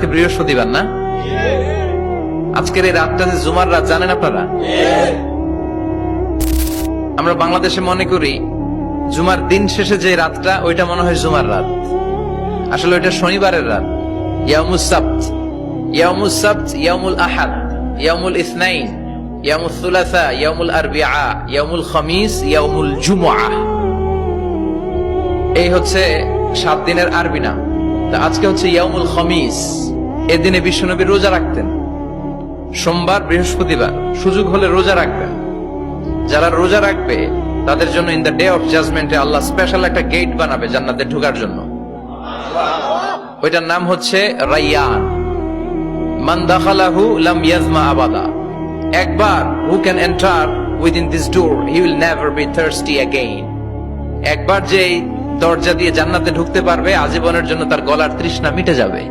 আজকে বৃহস্পতিবার না? আজকের এই রাতটা যে জুমার রাত জানেন আপনারা? আমরা বাংলাদেশে মনে করি জুমার দিন শেষে যে রাতটা ওইটা মনে হয় জুমার রাত, আসলে ওইটা শনিবারের রাত। ইয়াউমুস সাবত, ইয়াউমুস সাবত, ইয়াউমুল আহাদ, ইয়াউমুল ইসনাইন, ইয়াউমুল সুলাসা, ইয়াউমুল আরবিআ, ইয়াউমুল খামিস, ইয়াউমুল জুমআ। এই হচ্ছে 7 দিনের আরবি নাম। তা আজকে হচ্ছে ইয়াউমুল খামিস। এদিনে বিশ্বনবী রোজা রাখতেন, সোমবার বৃহস্পতিবার সুযোগ হলে রোজা রাখবেন। যারা রোজা রাখবে তাদের জন্য ইন দ্য ডে অফ জাজমেন্টে আল্লাহ স্পেশাল একটা গেট বানাবে জান্নাতে ঢোকার জন্য। ওইটার নাম হচ্ছে রাইয়ান। মান দাখালাহু লাম ইয়াজমা আবাদা। একবার who can enter within this door he will never be thirsty again. একবার যে দরজা দিয়ে জান্নাতে ঢুকতে পারবে আজীবনের জন্য তার গলার তৃষ্ণা মিটে যাবে।